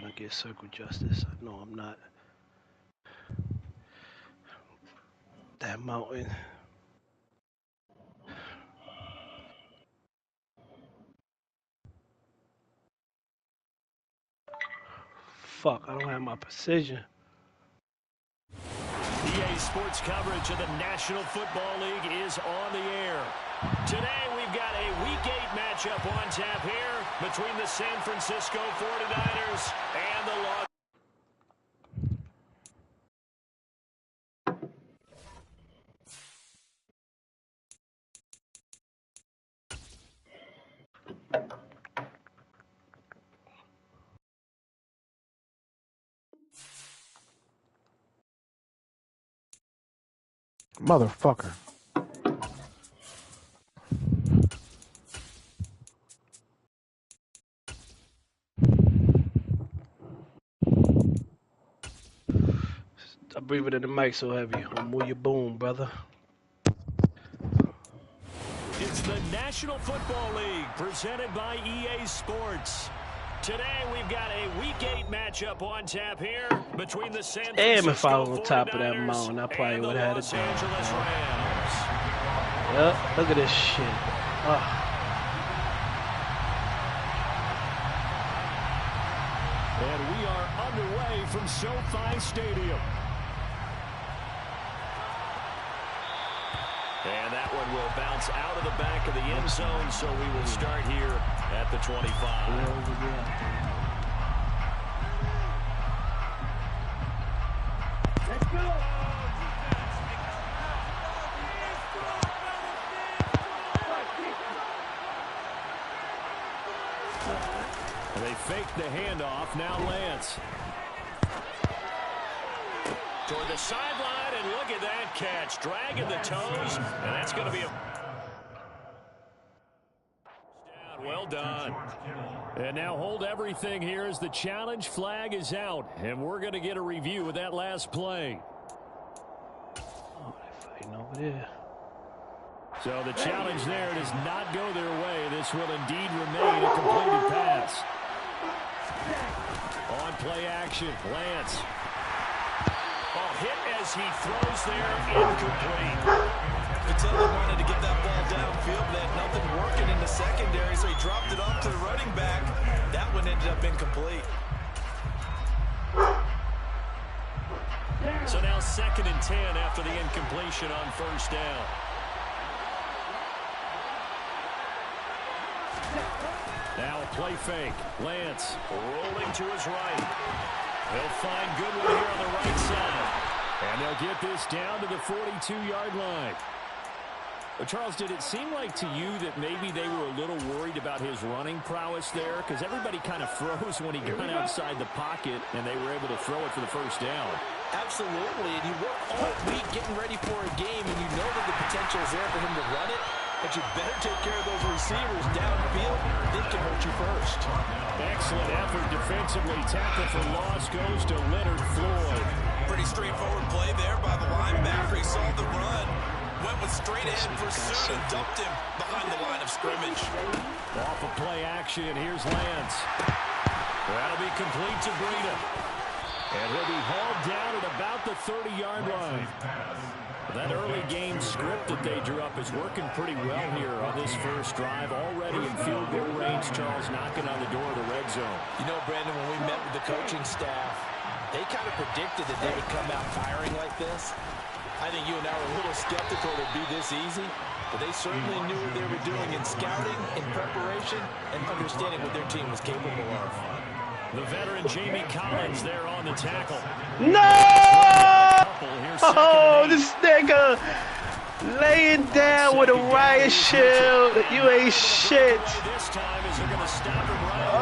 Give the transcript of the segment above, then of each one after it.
gonna get circle justice. No, I'm not. That mountain. Fuck, I don't have my precision. EA Sports coverage of the National Football League is on the air. Today we've got a Week 8 matchup on tap here between the San Francisco 49ers and the Los Motherfucker. I breathe it in the mic so heavy. I'll move your boom, brother. It's the National Football League presented by EA Sports. Today we've got a Week 8 matchup on tap here between the San Francisco 49ers Damn, if I was on top of that mountain, I probably would have had it down. Yep, look at this shit. And we are underway from SoFi Stadium. And that one will bounce out of the back of the end zone, so we will start here at the 25. Let's go! They fake the handoff. Now Lance. Toward the sideline, and look at that catch. Dragging the toes, and that's going to be a... Well done. And now hold everything here as the challenge flag is out, and we're going to get a review of that last play. Oh, they're fighting over there. So the challenge there does not go their way. This will indeed remain a completed pass. On play action, Lance. Oh, hit as he throws there, incomplete. Patella wanted to get that ball downfield, but had nothing working in the secondary, so he dropped it off to the running back. That one ended up incomplete. So now 2nd and 10 after the incompletion on first down. Now a play fake. Lance rolling to his right. He'll find Goodwin here on the right side. And they'll get this down to the 42-yard line. Well, Charles, did it seem like to you that maybe they were a little worried about his running prowess there? Because everybody kind of froze when he got outside the pocket, and they were able to throw it for the first down. Absolutely, and you work all week getting ready for a game, and you know that the potential is there for him to run it. But you better take care of those receivers downfield. They can hurt you first. Excellent effort defensively. Tackle for loss goes to Leonard Floyd. Pretty straightforward play there by the linebacker. He saw the run, went with straight ahead pursuit and dumped him behind the line of scrimmage. Off of play action, here's Lance. That'll be complete to Breida. And he'll be hauled down at about the 30-yard line. That early game script that they drew up is working pretty well here on this first drive. Already in field goal range, Charles knocking on the door of the red zone. You know, Brandon, when we met with the coaching staff, they kind of predicted that they would come out firing like this. I think you and I were a little skeptical it would be this easy, but they certainly knew what they were doing in scouting, in preparation, and understanding what their team was capable of. The veteran Jamie Collins there on the tackle. No! Oh, this nigga laying down with a riot shield. You ain't shit.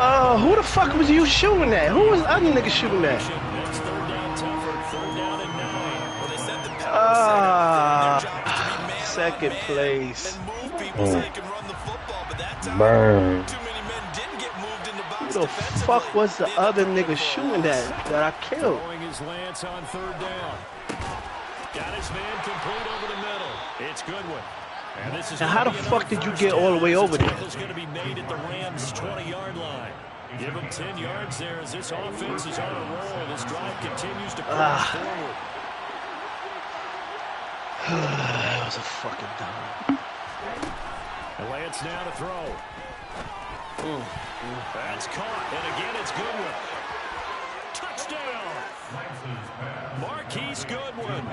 Oh, who the fuck was you shooting at? Who was the other nigga shooting at? Second place. Burn. Who the fuck was the other nigga shooting at that I killed? His Lance on third down. Got his man complete over the middle. It's Goodwin. And how the fuck did you get all the way over there? It's going to be made at the Rams' 20-yard line. Give him 10 yards there as this offense is on a roll. This drive continues to push forward. That was a fucking dime. And Lance now to throw. That's caught. And again, it's Goodwin. Touchdown. Marquise Goodwin.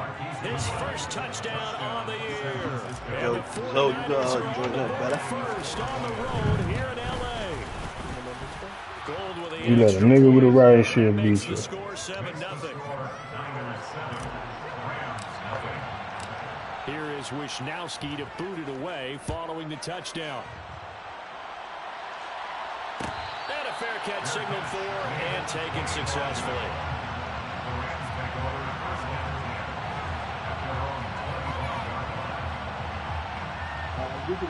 His first touchdown on the year. Yo, Zo, you join that better? First on the road here in L.A. Gold with the You let a nigga with a riot shit beat you. Score 7-0. Here is Wisnowski to boot it away following the touchdown. And a fair catch signaled for and taken successfully. He's the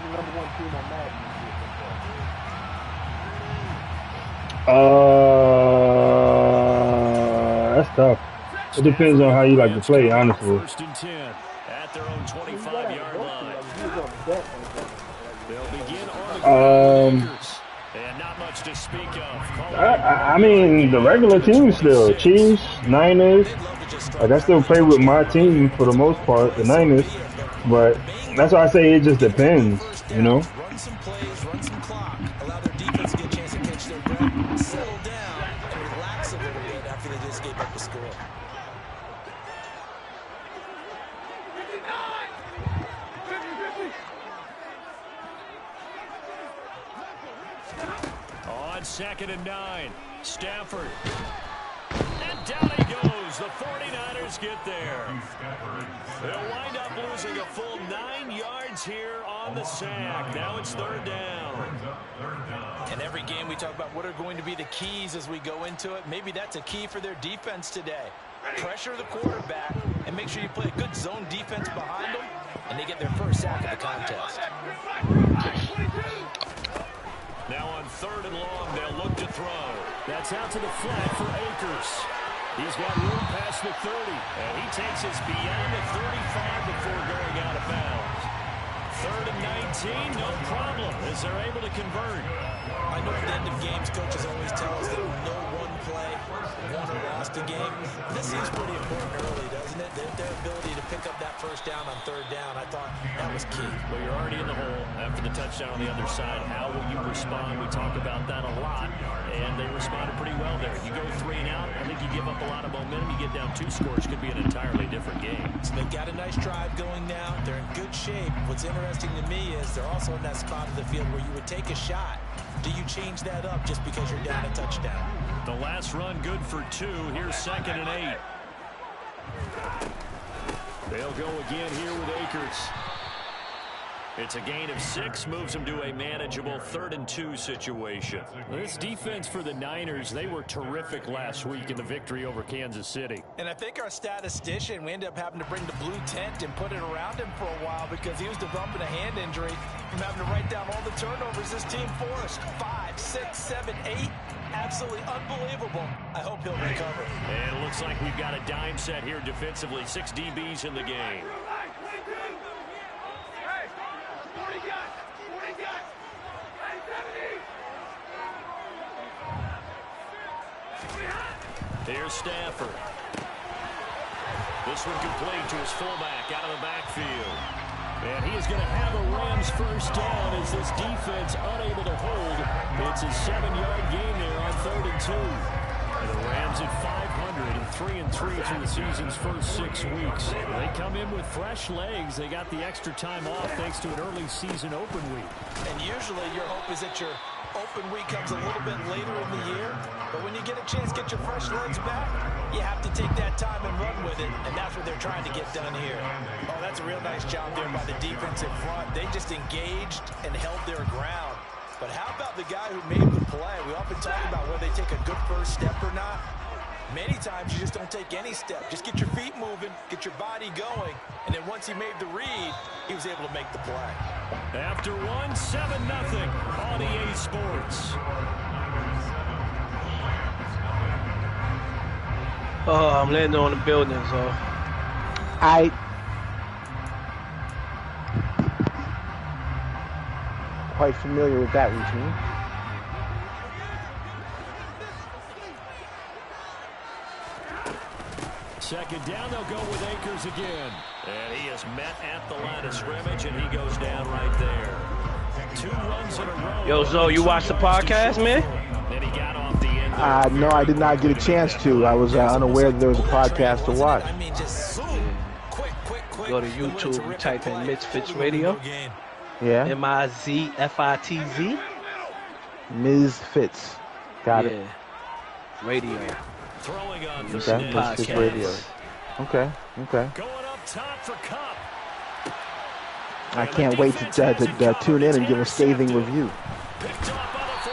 number one team on Madden. That's tough. It depends on how you like to play, honestly. First and 10 at their own 25-yard line. They'll begin on the and not much to speak of. I mean, the regular team still. Chiefs, Niners. Like, I still play with my team for the most part, the Niners. But that's why I say it just depends, you know? Run some plays, run some clock. Allow their defense to get a chance to catch their breath, settle down, and relax a little bit after they just gave up the score. On 2nd and 9, Stafford. And down he goes. The 49ers get there. They'll wind up losing a full 9 yards here on the sack. Now it's 3rd down. In every game we talk about what are going to be the keys as we go into it. Maybe that's a key for their defense today. Pressure the quarterback and make sure you play a good zone defense behind them, and they get their first sack of the contest. Now on 3rd and long, they'll look to throw. That's out to the flat for Akers. He's got room past the 30, and he takes us beyond the 35 before going out of bounds. 3rd and 19, no problem, as they're able to convert. I know at the end of games, coaches always tell us that no one play won or lost a game. This seems pretty important early, doesn't it? Their ability to pick up that first down on 3rd down, I thought that was key. Well, you're already in the hole after the touchdown on the other side. How will you respond? We talk about that a lot, and they responded pretty well there. You go 3 and out, I think you give up a lot of momentum. You get down 2 scores, could be an entirely different game. So they've got a nice drive going now. They're in good shape. What's interesting to me is they're also in that spot of the field where you would take a shot. Do you change that up just because you're down a touchdown? The last run good for 2. Here's 2nd and 8. They'll go again here with Akers. It's a gain of 6, moves them to a manageable 3rd and 2 situation. This defense for the Niners, they were terrific last week in the victory over Kansas City. And I think our statistician, we ended up having to bring the blue tent and put it around him for a while because he was developing a hand injury from having to write down all the turnovers this team forced. 5, 6, 7, 8. Absolutely unbelievable. I hope he'll recover. And it looks like we've got a dime set here defensively. 6 DBs in the game. Here's Stafford. This one complete to his fullback out of the backfield. And he is going to have a Rams first down as this defense unable to hold. It's a 7-yard gain there on 3rd and 2. And the Rams at 500 and 3-3 through the season's first 6 weeks. They come in with fresh legs. They got the extra time off thanks to an early season open week. And usually your hope is that your open week comes a little bit later in the year. But when you get a chance to get your fresh legs back, you have to take that time and run with it. And that's what they're trying to get done here. Oh, that's a real nice job there by the defense in front. They just engaged and held their ground. But how about the guy who made the play? We often talk about whether they take a good first step or not. Many times you just don't take any step. Just get your feet moving, get your body going, and then once he made the read, he was able to make the play. After 1, 7-0 on EA Sports. Oh, I'm landing on the building, so. Quite familiar with that routine. Second down, they'll go with Akers again. And he is met at the line of scrimmage, and he goes down right there. 2 runs in a row. Yo, Zo, you watch the podcast, man? Then he got off the end. No, I did not get a chance to. I was unaware that there was a podcast to watch. I mean, just quick. Go to YouTube, you type in Misfits Radio. Yeah. MIZFITZ. Ms. Fitz. Got it. Radio. Throwing on the Okay, Misfits Radio. Okay. Going up top for Cup. I can't wait to tune in and give a scathing review.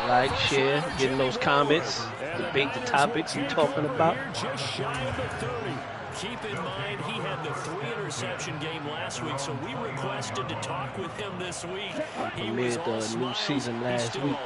Like, share, getting those comments, debate the topics we're talking about. Just shy of the 30. Keep in mind, he had the 3-interception game last week, so we requested to talk with him this week. He was all The new season last week.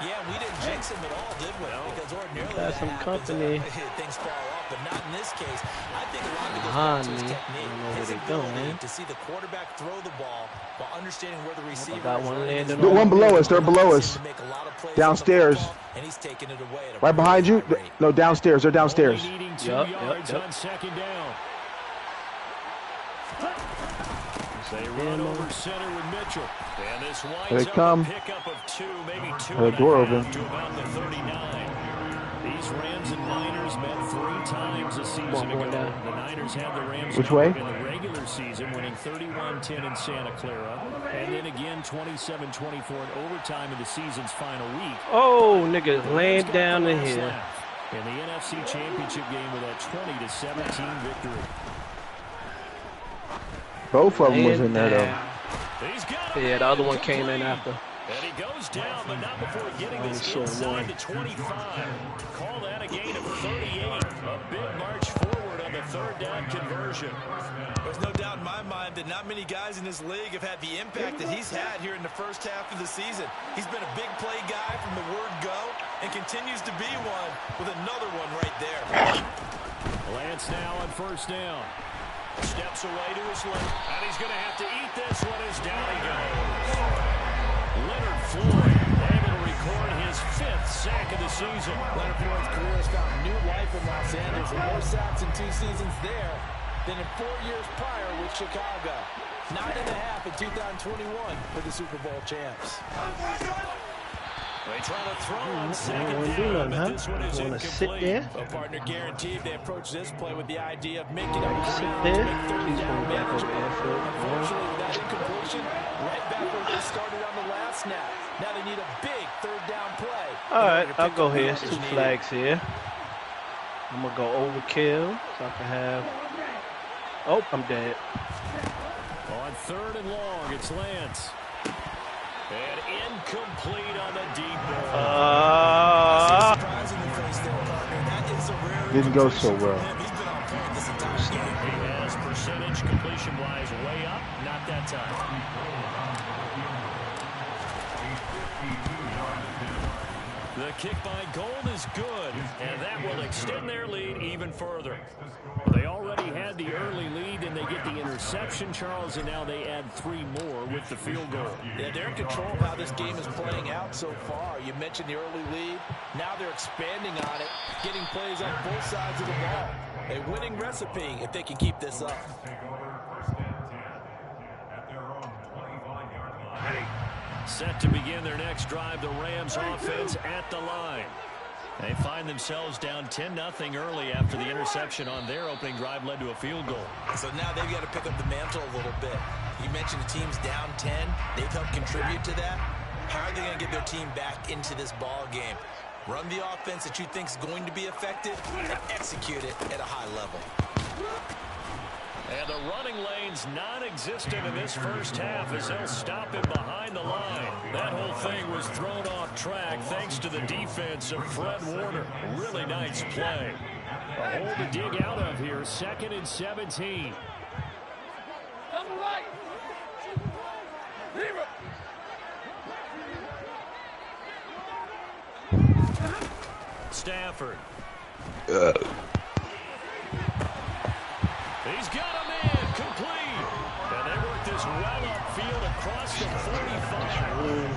Yeah, we didn't jinx him at all, did we? Because ordinarily Got some company. Things fall off, but not in this case. I think a lot of it goes back to his technique. His ability to see the quarterback throw the ball while understanding where the receiver got one is. landing One below us. They're below us. Downstairs. And he's taking it away. Right behind you? No, downstairs. They're downstairs. Yep. On second down. They run over center with Mitchell. And this winds Here they come. Pickup of 2, maybe 2 The door open. to about the 39. These Rams and Niners met 3 times a season ago. The Niners had the Rams Which way? in the regular season, winning 31-10 in Santa Clara. And then again 27-24 in overtime in the season's final week. Oh, nigga, laying down in here. In the NFC Championship game with that 20-17 victory. Both of them was in there, though. Yeah, the other one came in after. And he goes down, but not before getting this inside the 25. Call that a gain of 38. A big march forward on the 3rd down conversion. There's no doubt in my mind that not many guys in this league have had the impact that he's had here in the first half of the season. He's been a big play guy from the word go and continues to be one with another one right there. Lance now on 1st down. Steps away to his left, and he's going to have to eat this one as down he goes. Leonard Floyd able to record his 5th sack of the season. Leonard Floyd's career has found new life in Los Angeles, with more sacks in 2 seasons there than in 4 years prior with Chicago. 9.5 in 2021 for the Super Bowl champs. They try to throw on second down, down, but this one is incomplete. Sit there. A partner guaranteed. They approach this play with the idea of making up Sit ground there. to make 3rd He's down going back over manageable. airfield. Unfortunately, with that incompletion, right back where they started on the last snap. Now they need a big 3rd down play. All right, I'll go here. 2 flags here. I'm going to go overkill so I can have... Oh, I'm dead. On 3rd and long, it's Lance. And incomplete on the deep ball. Didn't go so well. He has percentage completion-wise way up. Not that time. The kick by Gold is good, and that will extend their lead even further. They already had the early lead, and they get the interception, Charles, and now they add 3 more with the field goal. Yeah, they're in control of how this game is playing out so far. You mentioned the early lead. Now they're expanding on it, getting plays on both sides of the ball. A winning recipe if they can keep this up. Set to begin their next drive, the Rams offense at the line. They find themselves down 10-0 early after the interception on their opening drive led to a field goal. So now they've got to pick up the mantle a little bit. You mentioned the team's down 10. They've helped contribute to that. How are they going to get their team back into this ball game? Run the offense that you think is going to be effective and execute it at a high level. And the running lane's non-existent in this first half as they'll stop him behind the line. That whole thing was thrown off track thanks to the defense of Fred Warner. Really nice play. A hole to dig out of here, 2nd and 17. Stafford. He's got a man complete. And they work this well upfield across the 45.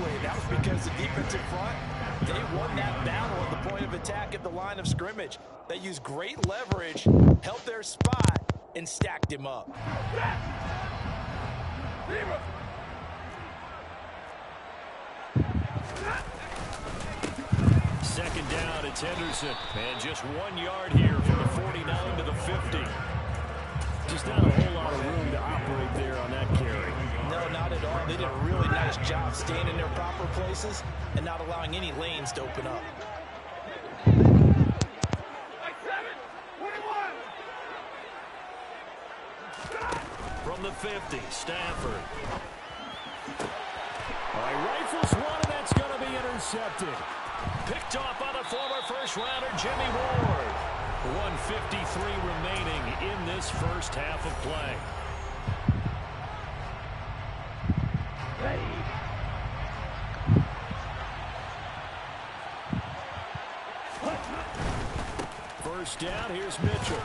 way. That was because the defensive front, they won that battle at the point of attack at the line of scrimmage. They used great leverage, held their spot, and stacked him up. Second down, it's Henderson. And just 1 yard here from the 49 to the 50. Just not a whole lot of room to operate there on that carry. No, not at all. They did a really nice job staying in their proper places and not allowing any lanes to open up. From the 50, Stafford. All right, rifles one, and that's going to be intercepted. Picked off by the former first-rounder, Jimmy Ward. 1:53 remaining in this first half of play. First down, here's Mitchell.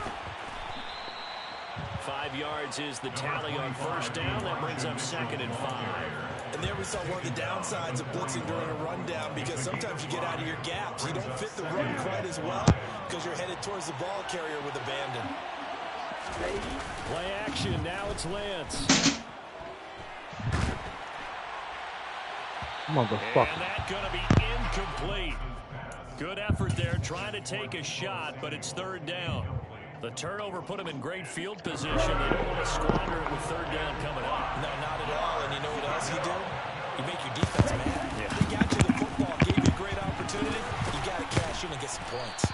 5 yards is the tally on first down. That brings up 2nd and 5. And there we saw one of the downsides of blitzing during a rundown, because sometimes you get out of your gaps. You don't fit the run quite as well because you're headed towards the ball carrier with abandon. Play action. Now it's Lance. Motherfucker. And that's going to be incomplete. Good effort there trying to take a shot, but it's 3rd down. The turnover put him in great field position. They don't want to squander it with 3rd down coming up. No, not at all. And you know what else you do? You make your defense mad. Yeah. They got you the football, gave you a great opportunity. You got to cash in and get some points.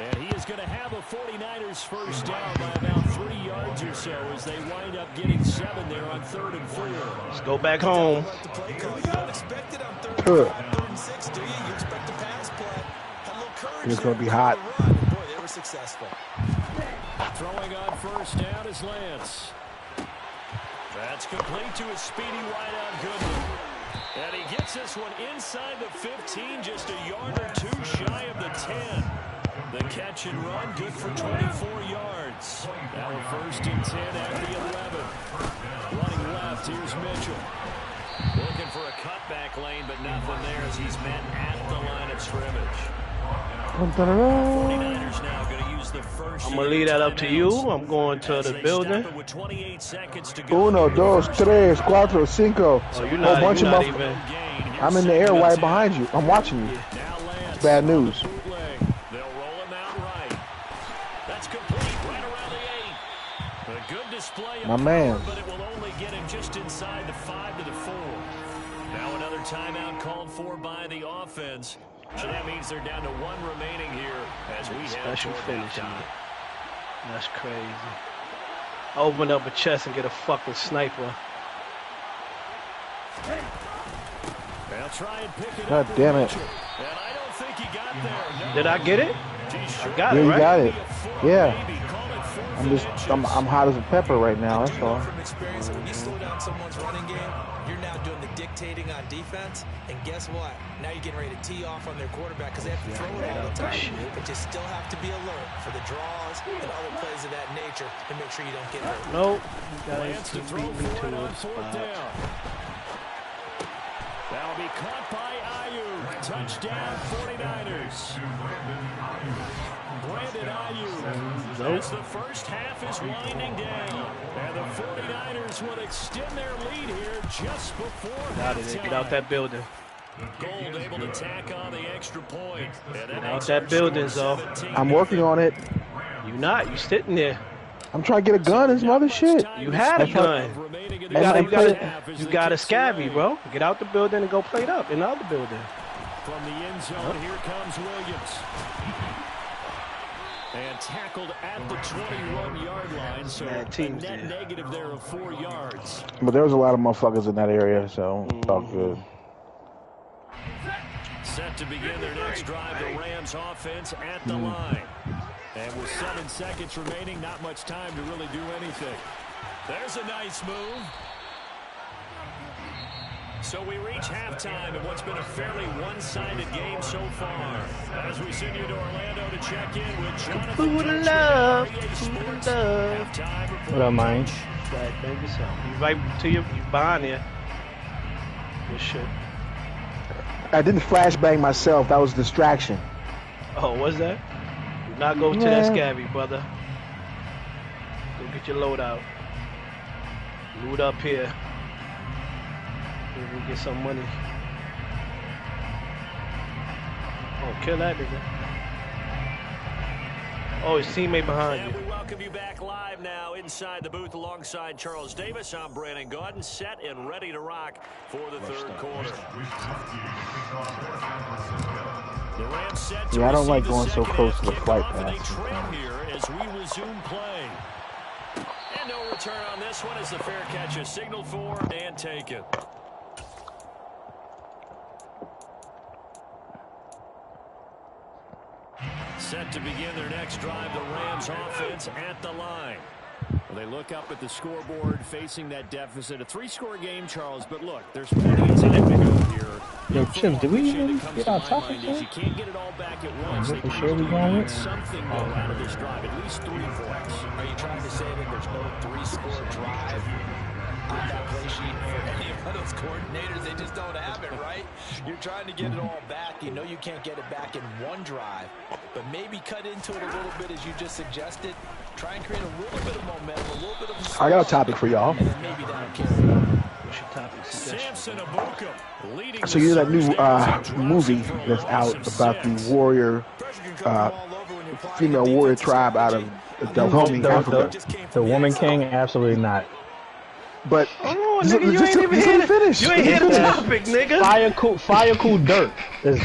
And he is going to have a 49ers first down by about 3 yards or so as they wind up getting 7 there on 3rd and 4. Let's go back home. You don't expect it on 3rd and 6, do you? You expect a pass play. Had a little courage. It's going to be hot. Boy, they were successful. Throwing on first down is Lance. That's complete to his speedy wideout Goodman. And he gets this one inside the 15, just a yard or two shy of the 10. The catch and run, good for 24 yards. Now we're 1st and 10 at the 11. Running left, here's Mitchell. Looking for a cutback lane, but nothing there as he's met at the line of scrimmage. 49ers now going to use the first. I'm going to leave that up to you. I'm going to the building. With 28 seconds to go. 1, 2, 3, 4, 5. Oh, you're not even. I'm in the air right behind you. I'm watching you. It's bad news. They'll roll him out right. That's complete right around the 8. A good display of My man. power, but it will only get him just inside the 5 to the 4. Now another timeout called for by the offense. So that means they're down to 1 remaining here as we head Special toward finish. halftime. That's crazy. Open up a chest and get a fucking sniper. They'll try and pick it God up. damn it. And I don't think he got there. No. Did I get it? Geez, I got Yeah, it, you right? got it. Yeah. Maybe call it 4th I'm and just, inches. I'm hot as a pepper right now. I That's do know all. from experience that when you slow down someone's running game, you're now doing the dictating on defense. And guess what? Now you're getting ready to tee off on their quarterback because they have to throw it all the time. But you still have to be alert for the draws and other plays of that nature to make sure you don't get hurt. Nope. You gotta Lance to keep throw beating me for it to on a 4th spot. down. That'll be caught by Ayuk. Touchdown 49ers. Brandon Ayuk as the first half is winding down. And the 49ers will extend their lead here just before Got it. Get out that building. Gold able to tack on the extra point. And that Out makes that our building, score Zo. 17. I'm working on it. You not. You sitting there. I'm trying to get a gun and some other shit. You had a gun. You got a scabby, bro. Get out the building and go play it up in the other building. From the end zone, here comes Williams. And tackled at the 21-yard line, so Bad a teams net there. negative there of 4 yards. But there was a lot of motherfuckers in that area, so it's all good. Set to begin their next drive, the Rams offense at the line. And with 7 seconds remaining, not much time to really do anything. There's a nice move. So we reach halftime in what's been a fairly one-sided game so far. As we send you to Orlando to check in with Jonathan Food of Dutch love. with REA Food of Sports. love. Halftime report. What up, man? Right, baby. So you right to you behind there. Good shit. I didn't flashbang myself. That was a distraction. Oh, what's that? Do not go to that scabby, brother. Go get your load out. Loot up here. Maybe we get some money. Oh, kill that nigga. Oh, his teammate behind you. And we welcome you back live now inside the booth alongside Charles Davis. I'm Brandon Gaudin, set and ready to rock for the third quarter. The Rams set to Yeah, I don't like receive going the so second close to the half flight kickoff, and they pass. trail here as we resume play. And no return on this one as the fair catch is signaled for and taken. Set to begin their next drive, the Rams offense at the line. Well, they look up at the scoreboard facing that deficit. A three-score game, Charles, but look, there's plenty of time to go here. Yo, Chips, did we even get our My topic mind is you yet? can't get it all back at once. They For sure we going need with? something go out of this drive, at least 3 points. Are you trying to say that there's no three-score drive on that play sheet for any of those coordinators? They just don't have it, right? You're trying to get it all back. You know you can't get it back in one drive, but maybe cut into it a little bit as you just suggested. Try and create a little bit of momentum, a little bit of... I got a topic for y'all. And then maybe that'll carry on. What's your topic suggestion? Samson Abuka leading So you know that new movie that's out about the warrior, female warrior tribe out of Dahomey, Africa. The Woman King, absolutely not. But Oh, just- nigga, you just- ain't even just hear let me finish. You ain't Let hear me the finish. topic, nigga. Fire cool dirt is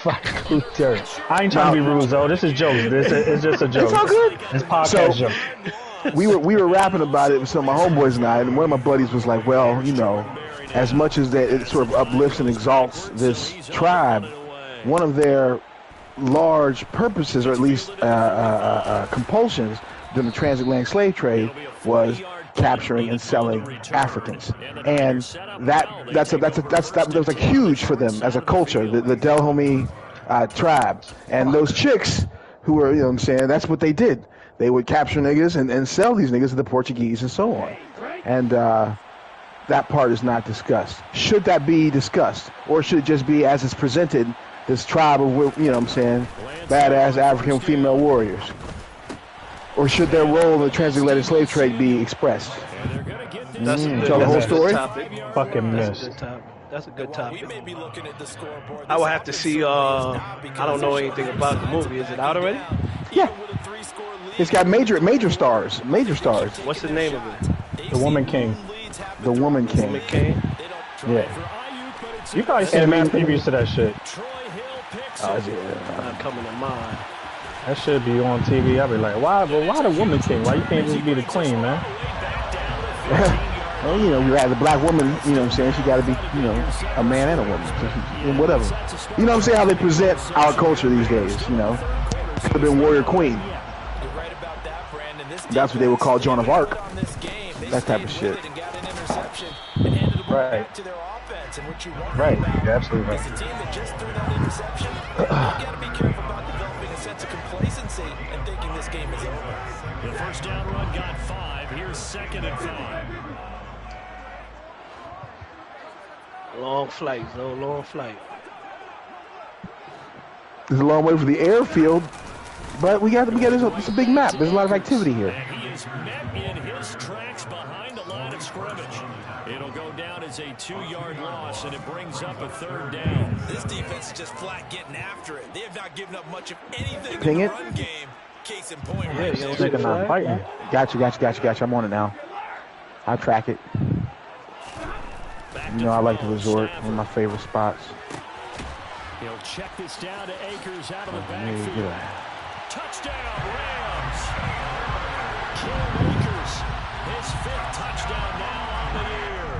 fire cool dirt. I ain't trying to be rude though. This is jokes. It's just a joke. It's all good. It's podcast So- joke. we were rapping about it with some of my homeboys and I, and one of my buddies was like, well, you know, as much as that it sort of uplifts and exalts this tribe, one of their large purposes, or at least compulsions during the transatlantic slave trade, was capturing and selling Africans, and that was like huge for them as a culture, the Dahomey tribe, and those chicks who were, you know what I'm saying, that's what they did. They would capture niggas and sell these niggas to the Portuguese and so on. And that part is not discussed. Should that be discussed? Or should it just be as it's presented, this tribe of, you know what I'm saying, badass African female warriors? Or should their role in the transatlantic slave trade be expressed? That's a good, Tell the whole that's a good story? topic. Fucking That's a missed. good topic. That's a good We topic. may be looking at the scoreboard. I would have to see, I don't know anything about the movie. Is it out already? Yeah. It's got major stars. Major stars. What's the name of it? The Woman King. The Woman King. Woman King? Yeah. You probably seen mad previews to that shit. Not coming to mind. That should be on TV. I'll be like, why the Woman King? Why you can't just be the queen, man? Well, you know, you have the black woman, you know what I'm saying? She got to be, you know, a man and a woman. And whatever. You know what I'm saying? How they present our culture these days, you know? Could have been warrior queen. That's what they would call Joan of Arc. That type of shit. Right. Right. You're absolutely It's a right. team that just threw that interception. You got to be careful about developing a sense of complacency and thinking this game is over. The first down run got 5. Here's 2nd and 5. Long flight, Zo. Long flight. There's a long way for the airfield, but it's a big map. There's a lot of activity here. And he is met in his tracks behind the line of scrimmage. It'll go down as a 2-yard loss, and it brings up a 3rd down. This defense is just flat getting after it. They have not given up much of anything Ping in it. the run game. Case in point, Yeah, right you there. don't see the Nigga not flag? fighting. Gotcha. I'm on it now. I'll track it. You know, I like the resort. One of my favorite spots. He'll check this down to Akers out of the There you backfield. go. Touchdown, Rams. Cam Akers, his 5th touchdown now on the year.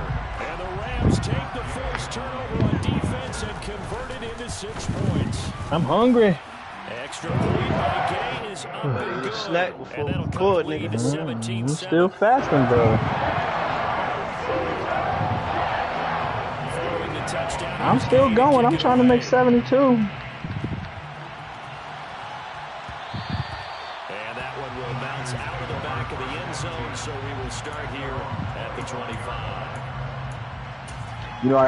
And the Rams take the first turnover on defense and convert it into 6 points. I'm hungry. Extra point by Gay is up and good. Snack before And that'll we cut record, the lead nigga. to 17-7. I'm still fasting, bro. Following the touchdown, I'm still going. I'm trying to make 72. and that one will bounce out of the back of the end zone, so we will start here at the 25. You know,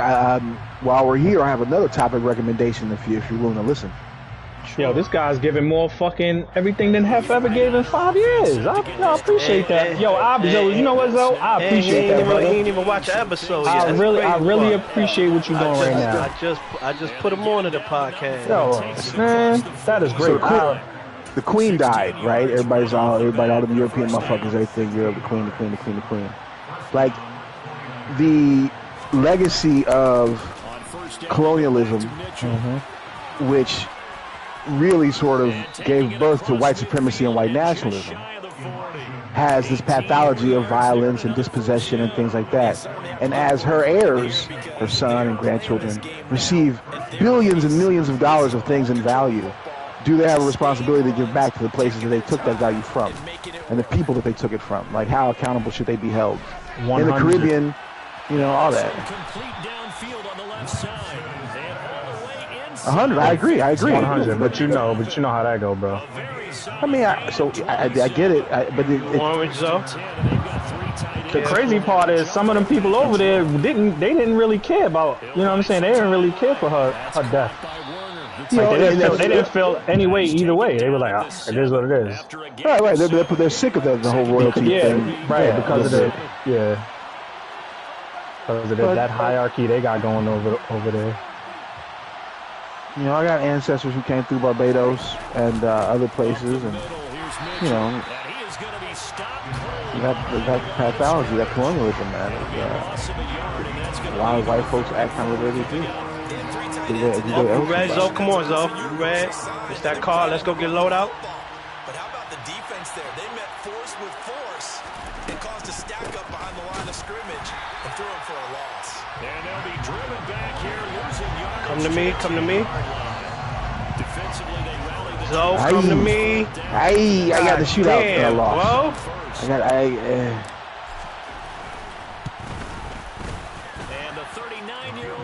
while we're here, I have another topic recommendation if you're willing to listen. Yo, this guy's giving more fucking everything than Hef ever gave in 5 years. I appreciate that. Yo, you know what, Zoe? I appreciate that, brother. He ain't even watch an episode yet. I really appreciate what you're doing right now. I just put him on to the podcast. Yo, man, that is great. So the Queen died, right? Everybody, all the European motherfuckers, everything. Europe, the Queen. Like the legacy of colonialism, which really sort of gave birth to white supremacy and white nationalism, has this pathology of violence and dispossession and things like that. And as her heirs, her son and grandchildren, receive billions and millions of dollars of things in value, do they have a responsibility to give back to the places that they took that value from and the people that they took it from? Like, how accountable should they be held? 100. In the Caribbean, you know, all that. 100. I agree. 100. But you know how that go, bro. I mean, I get it. But the crazy part is some of them people over there didn't really care about. You know what I'm saying? They didn't really care for her death. Like, they didn't feel any way either way. They were like, it is what it is. Right. They're sick of the whole royalty thing. Right. Because of that hierarchy they got going over there. You know, I got ancestors who came through Barbados and other places, and you know, that pathology, that colonialism, man. A lot of white folks act kind of the way they do. You ready, Zoe? Come on, Zoe. You ready? It's that car. Let's go get load out. But how about the defense there? They met force with force and caused a stack up behind the line of scrimmage and threw him for a loss. And they'll be driven back here, losing yards. Come to me. Defensively, they rallied. Zoe, come to me. I got the shootout and I lost. Whoa.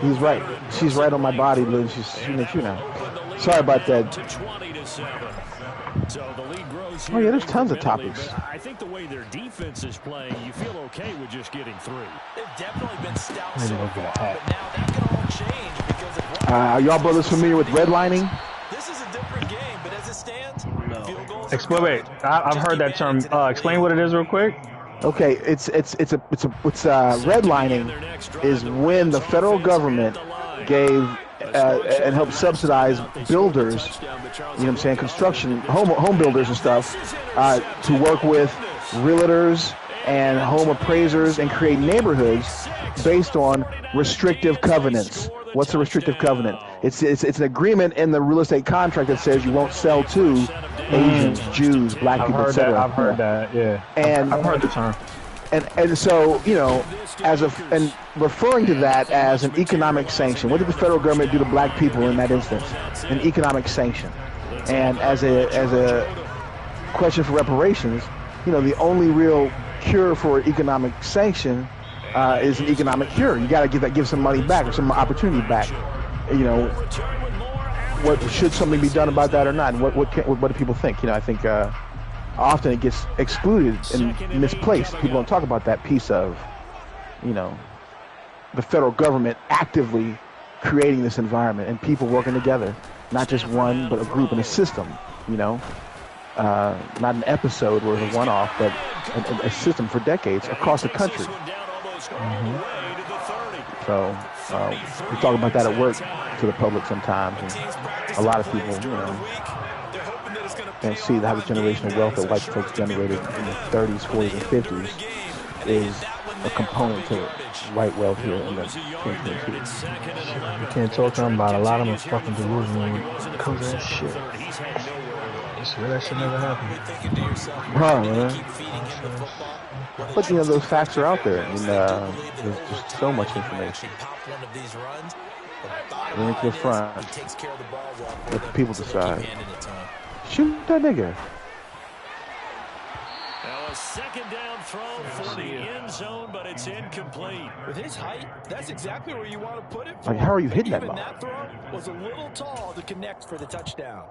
He's right. She's right on my body, Lynn. She's shooting at you now. Sorry about that. Oh yeah, there's tons of topics. I think the way their defense is playing, you feel okay with just getting 3. They've definitely been stout so far, but now that can all change because of are y'all brothers familiar with redlining? This is a different game, but as it stands, field goals. Wait. I've heard that term. Explain what it is real quick. Okay, it's redlining is when the federal government gave and helped subsidize builders, you know what I'm saying, construction, home builders and stuff, to work with realtors and home appraisers and create neighborhoods based on restrictive covenants. What's a restrictive covenant? It's an agreement in the real estate contract that says you won't sell to Asians, Jews, black people, etc. I've heard that, yeah. And I've heard the term. And so, you know, and referring to that as an economic sanction. What did the federal government do to black people in that instance? An economic sanction. And as a question for reparations, you know, the only real cure for economic sanction is an economic cure. You got to give some money back or some opportunity back. You know, what should something be done about that or not? And what do people think? You know, I think often it gets excluded and misplaced. People don't talk about that piece of, you know, the federal government actively creating this environment and people working together, not just one, but a group and a system. You know, not an episode or a one-off, but a system for decades across the country. So we talk about that at work to the public sometimes, and a lot of people, you know, and see how the generational wealth that white folks generated in the 30s, 40s, and 50s is a component to white wealth here in the 2022. You can't talk to them about a lot of them are fucking delusional when it comes to that shit. I swear that shit never happened. Man. But, you know, those facts are out there, and there's just so much information. Bring it to the front. Let the people decide. Shoot that nigga. Now a second down throw for the end zone, but it's incomplete. With his height, that's exactly where you want to put it. Like, how are you hitting that Even ball? that throw was a little tall to connect for the touchdown.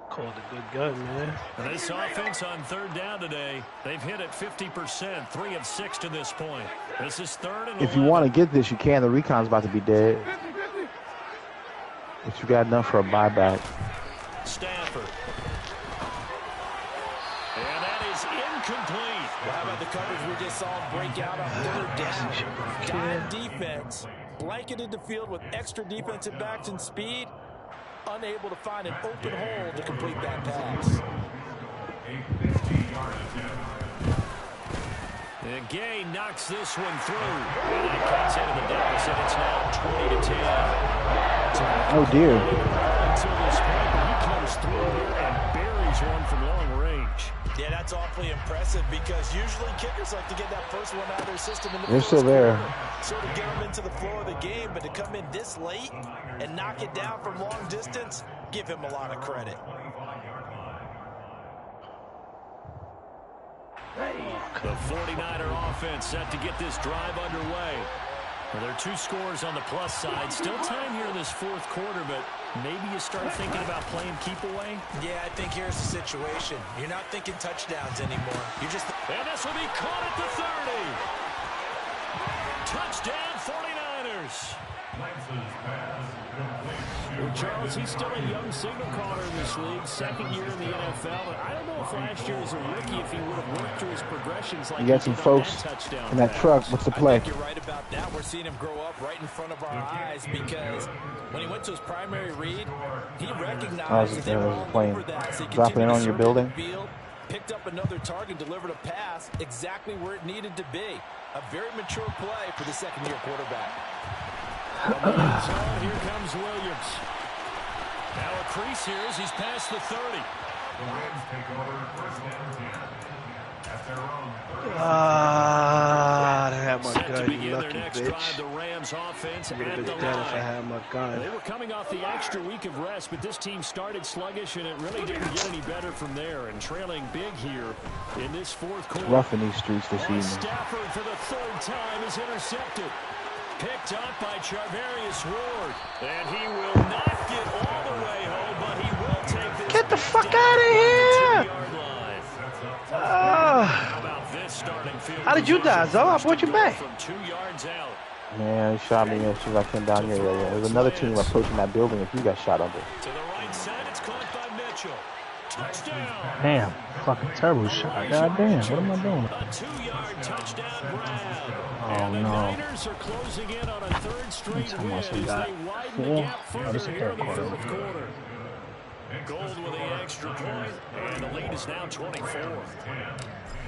Called a good gun, man. This offense on third down today, they've hit it 50%, 3 of 6 to this point. This is 3rd and 11. If you want to get this, you can. The recon's about to be dead. But you got enough for a buyback. Stafford. And that is incomplete. Well, how about the coverage we just saw break out on 3rd down? Dime defense, blanketed the field with extra defensive backs and speed. Unable to find an open hole to complete that pass. And Gay knocks this one through. And that cuts into the deficit. It's now 20-10. Oh, dear. Until this point, he comes through here and buries one from long range. Yeah, that's awfully impressive because usually kickers like to get that first one out of their system in the They're still there. Sort of get them into the flow of the game, but to come in this late and knock it down from long distance, give him a lot of credit. The 49er offense set to get this drive underway. Well, there are 2 scores on the plus side. Still time here in this 4th quarter, but maybe you start thinking about playing keep away? Yeah, I think here's the situation. You're not thinking touchdowns anymore. You're just... And this will be caught at the 30. Touchdown, 49ers. Well, Charles, he's still a young signal caller in this league, 2nd year in the NFL. But I don't know if last year as a rookie, if he would have worked through his progressions like you got some folks in that truck. What's the play? I think you're right about that. We're seeing him grow up right in front of our eyes because when he went to his primary read, he recognized they were all over that. So dropping it on your building. Field, picked up another target, delivered a pass exactly where it needed to be. A very mature play for the 2nd-year quarterback. Here comes Williams. Now a crease here as he's past the 30. I had my gun, you lucky bitch. The Rams offense Would have been dead if I had my gun. They were coming off the extra week of rest, but this team started sluggish, and it really didn't get any better from there. And trailing big here in this 4th quarter. Rough in these streets this evening. Stafford for the 3rd time is intercepted. Picked up by Charvarius Ward. And he will not get all the way home, but he will take this. Get the fuck out of here! How did you die, Zo? I brought you back. From 2 yards out. Man, he shot me as soon as I came down here. There's another team approaching that building if you got shot under. To the right side, it's caught by Mitchell. Touchdown. Damn, fucking terrible shot. God damn, what am I doing? A 2-yard touchdown grab. Oh, and the no. Niners are closing in on a 3rd straight win as they widen the 4. gap further This is here in third the quarter. 4th quarter. Gold with the extra point, and the lead is now 24.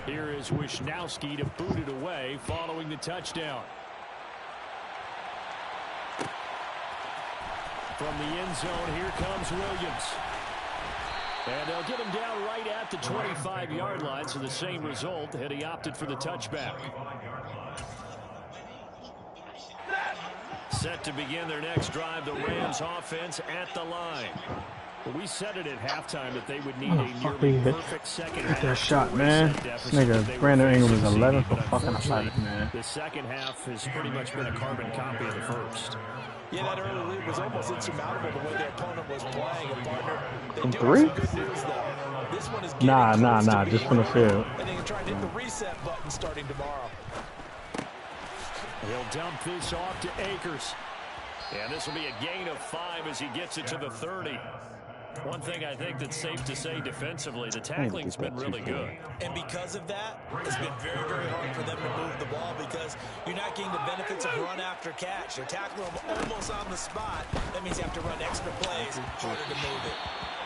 Here is Wisnowski to boot it away following the touchdown. From the end zone, here comes Williams. And they'll get him down right at the 25-yard line, so the same result, and he opted for the touchback. Set to begin their next drive, the Rams offense at the line. We said it at halftime that they would need a nearly perfect second half. Hit that shot, man. This nigga, Brandon Ingram is 11 for fucking 11, man. The second half has pretty much been a carbon copy of the first. Yeah, that early lead was almost insurmountable the way their opponent was playing. And partner, From 3? Good news, though. This one is Nah, just from the field. And they can try and hit the reset button starting tomorrow. He'll dump this off to Akers. And this will be a gain of 5 as he gets it to the 30. One thing I think that's safe to say defensively, the tackling's been really good. And because of that, it's been very, very hard for them to move the ball because you're not getting the benefits of run after catch. You're tackling them almost on the spot. That means you have to run extra plays, harder to move it.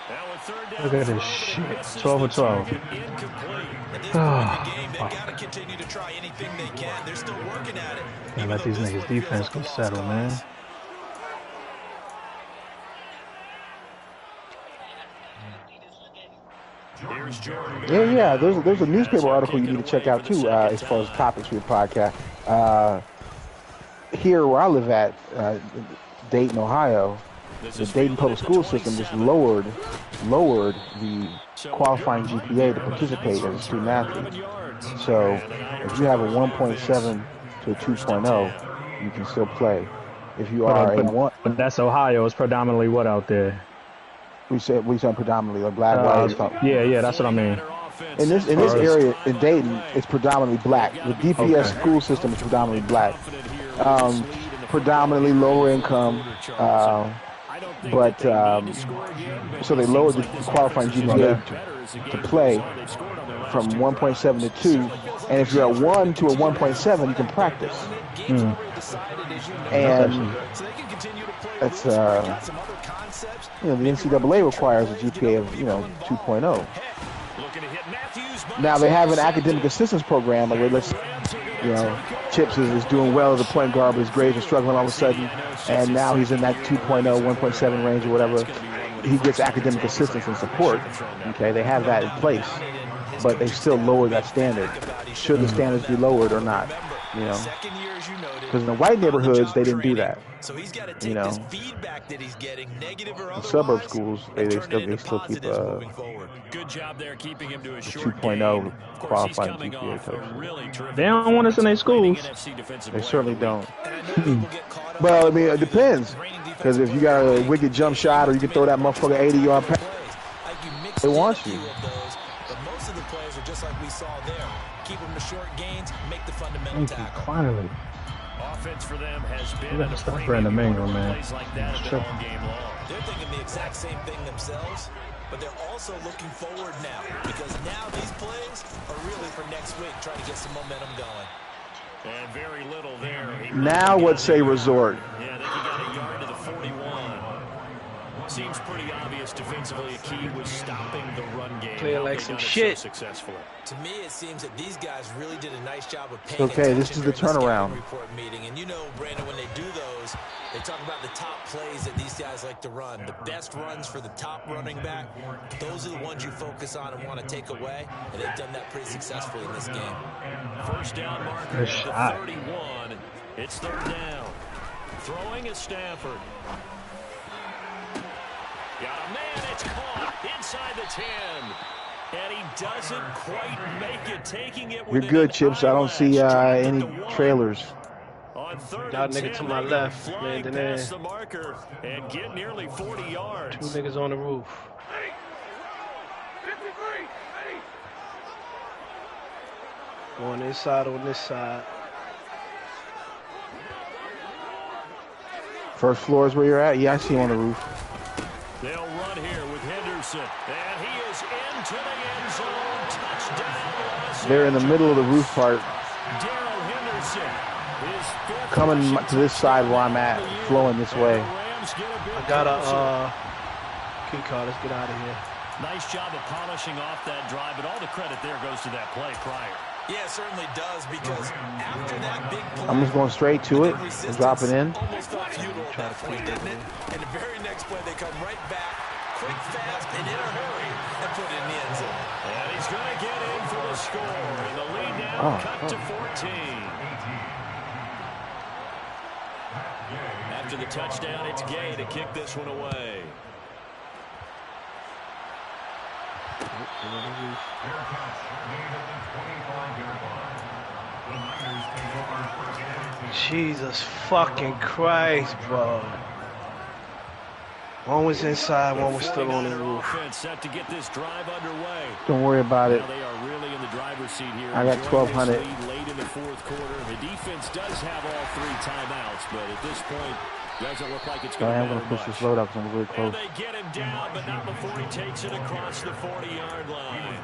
Now with 3rd down, Look at this shit. 12 for 12. Incomplete. At this point in the game, they've got to continue to try anything they can. They're still working at it. Can't let these niggas defense go settle, man. Yeah. There's a newspaper article you need to check out too, as far as topics for your podcast. Here where I live at, Dayton, Ohio, the Dayton public school system just lowered the qualifying GPA to participate as a student athlete. So if you have a 1.7 to a 2.0, you can still play. If you are a 1, but that's Ohio. It's predominantly what out there? We said predominantly, like black, white. Yeah, that's what I mean. In this area in Dayton, it's predominantly black. The DPS school system is predominantly black. Predominantly lower income, but so they lowered the qualifying GPA to play from 1.7 to 2, and if you're at 1 to a 1.7, you can practice. And that's the NCAA requires a GPA of 2.0. Now they have an academic assistance program where Chips is doing well as a point guard, but his grades are struggling all of a sudden, and now he's in that 2.0, 1.7 range or whatever. He gets academic assistance and support. Okay, they have that in place, but they still lower that standard. Should the standards be lowered or not? Because in the white neighborhoods they didn't do that. The suburb schools they still keep good job there keeping him to a short 2.0 qualifying GPA coach. They don't want us in their schools. They certainly don't. Well, I mean, it depends. Because if you got a wicked jump shot or you can throw that motherfucker 80-yard pass, they want you. But most of the plays are just like we saw there. Keep them to short gains, make the fundamental tackle. Finally. Offense for them has been Look at the stuff Brandon Mango, man. Like that all game long. They're thinking the exact same thing themselves, but they're also looking forward now because now these plays are really for next week, trying to get some momentum going. And very little there. Now what say resort? Yeah, they got a yard to the 41. Seems pretty obvious defensively. A key was stopping the run game. Playing like some shit. Successfully. To me, it seems that these guys really did a nice job of paying okay, this is the turnaround. Report meeting, and Brandon, when they do those, they talk about the top plays that these guys like to run. The best runs for the top running back, those are the ones you focus on and want to take away, and they've done that pretty successfully in this game. First down marker, 31. It's third down. Throwing is Stafford. Got a man, it's caught inside the 10. And he doesn't quite make it, taking it. You're good, Chips. I don't see any trailers. That nigga to my left, landing in. The marker and get nearly 40 yards. Two niggas on the roof. Going inside on this side. First floor is where you're at? Yeah, I see him on the roof. They'll run here with Henderson, and he is into the end zone. Touchdown. They're in the middle of the roof part. Darrell Henderson is coming to this side where I'm at, flowing this way. I got a key card. Let's get out of here. Nice job of polishing off that drive, but all the credit there goes to that play prior. Yeah, it certainly does, because after that big play, I'm just going straight to it and drop it in. Almost felt futile at that point, didn't it? And the very next play, they come right back, quick, fast, and in a hurry, and put it in the end zone. And he's going to get in for the score. And the lead now cut to 14. After the touchdown, it's Gay to kick this one away. Jesus fucking Christ, bro. One was inside, one was still on the roof. Set to get this drive underway. Don't worry about it. They are really in the driver's seat here. I got 1,200. Late in the fourth quarter. The defense does have all three timeouts, but at this point, doesn't look like it's going to matter much. I'm going to push this load up because I'm really close. And they get him down, but not before he takes it across the 40-yard line.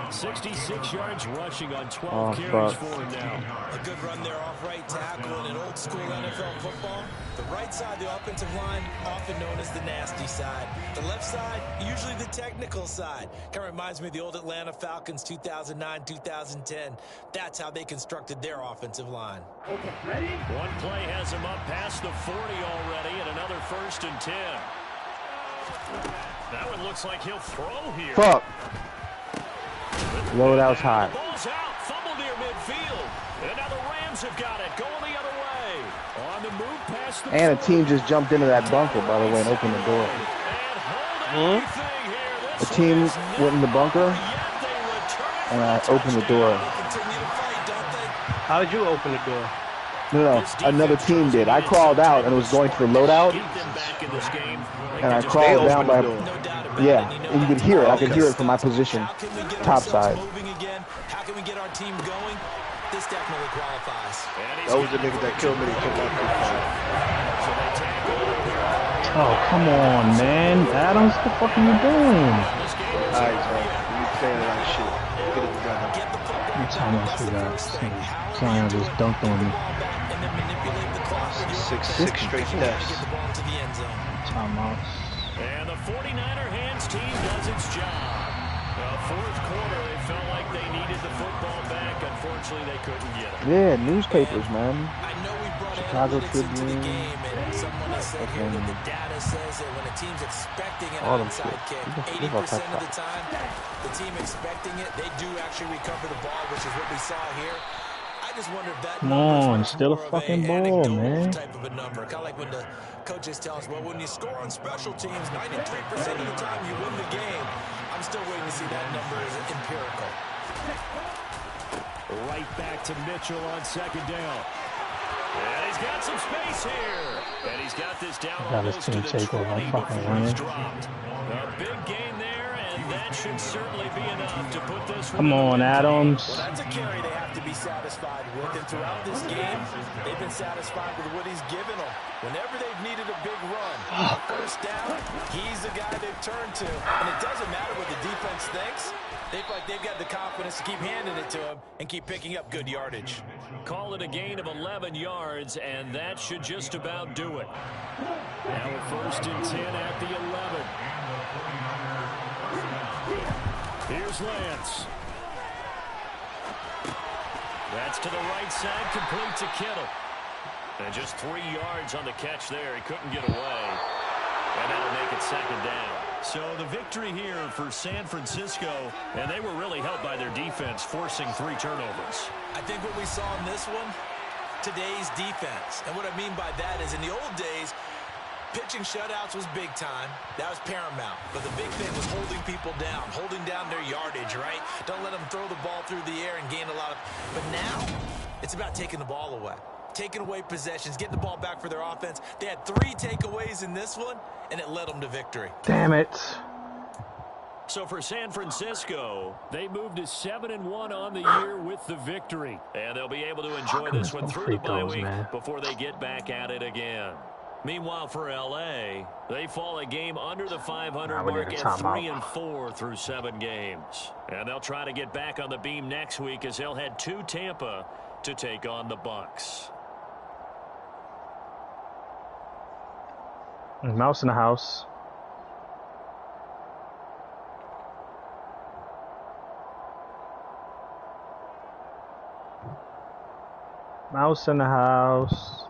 66 yards rushing on 12 carries for him now. A good run there off right tackle in an old-school NFL football. The right side, the offensive line, often known as the nasty side. The left side, usually the technical side. Kind of reminds me of the old Atlanta Falcons 2009, 2010. That's how they constructed their offensive line. One play has him up past the 40 already, and another 1st and 10. That one looks like he'll throw here. Fuck. Loadout's hot. Ball's out, fumble near midfield. And now the Rams have got it, going the other way. On the move past the and a team just jumped into that bunker, by the way, and opened the door. A team went in the bunker, and I opened the door. How did you open the door? No, another team did. I crawled out and it was going to the loadout, and I crawled down by. Yeah, and you could hear it. I could hear it from my position, top side. Moving again. How can we get our team going? This definitely qualifies. That was the nigga that killed me. He took out 3-5. Oh, come on, man. Adams, what the fuck are you doing? Alright, Joe. You saying that shit. Get it together. What time else we got? Zion just dunked on me. 6 straight steps. Timeout. And the 49er hands team does its job. Fourth quarter, they felt like they needed the football back. Unfortunately, they couldn't get it. Yeah, newspapers, man. I know we brought Chicago analytics into the Tribune. game, and someone has said here that the data says that when a team's expecting an All them onside shit. kick, 80% of the time, the team expecting it, they do actually recover the ball, which is what we saw here. I just wonder if that Come on, still a fucking ball, man. type of a number. Kind of like when the coaches tell us, well, when you score on special teams, 93% of the time you win the game. I'm still waiting to see that number as empirical. Right back to Mitchell on second down. And he's got some space here. And he's got this down almost to the 20 before he's dropped. A big gain there, and that should certainly be enough to put this one. Come on, Adams. Well, that's a carry they have to be satisfied with. And throughout this game, they've been satisfied with what he's given them. Whenever they've needed a big run, first down, he's the guy they've turned to. And it doesn't matter what the defense thinks. They feel like they've got the confidence to keep handing it to him and keep picking up good yardage. Call it a gain of 11 yards, and that should just about do it. Now we're first and 10 at the 11. Here's Lance. That's to the right side, complete to Kittle. And just 3 yards on the catch there. He couldn't get away. And that'll make it second down. So the victory here for San Francisco, and they were really helped by their defense, forcing 3 turnovers. I think what we saw in this one, today's defense. And what I mean by that is in the old days, pitching shutouts was big time. That was paramount. But the big thing was holding people down, holding down their yardage, right? Don't let them throw the ball through the air and gain a lot of... But now, it's about taking the ball away. Taking away possessions, getting the ball back for their offense. They had 3 takeaways in this one, and it led them to victory. Damn it. So for San Francisco, they moved to 7-1 on the year with the victory. And they'll be able to enjoy this one through the bye week before they get back at it again. Meanwhile, for L.A., they fall a game under the 500 mark at 3-4 through 7 games. And they'll try to get back on the beam next week as they'll head to Tampa to take on the Bucks. Mouse in the house. Mouse in the house.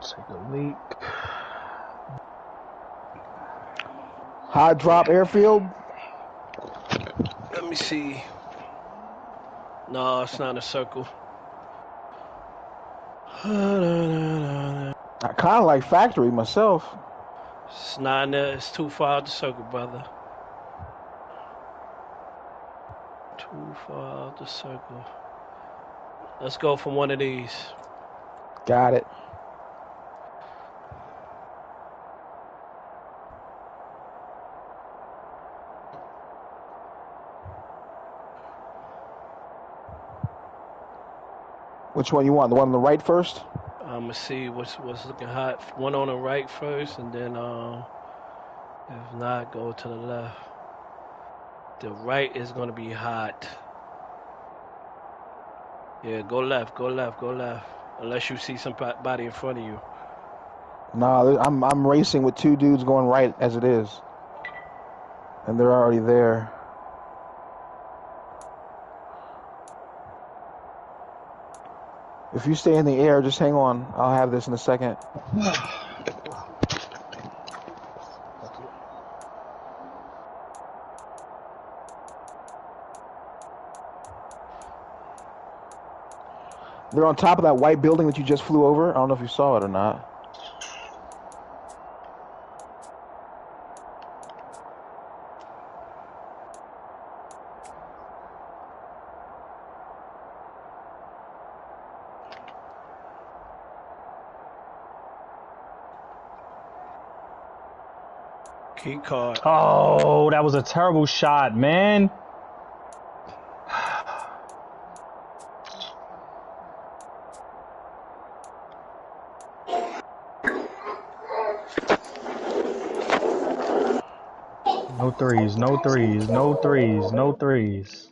Take a leak. High drop airfield. Let me see. No, it's not a circle. I kind of like factory myself. It's not. It's too far out the circle, brother. Too far out the circle. Let's go from one of these. Got it. Which one you want? The one on the right first? I'm gonna see what's looking hot. One on the right first, and then if not, go to the left. The right is gonna be hot. Yeah, go left, go left, go left. Unless you see somebody in front of you. Nah, I'm racing with 2 dudes going right as it is, and they're already there. If you stay in the air, just hang on. I'll have this in a second. They're on top of that white building that you just flew over. I don't know if you saw it or not. Key card. Oh, that was a terrible shot, man. No threes, no threes, no threes, no threes.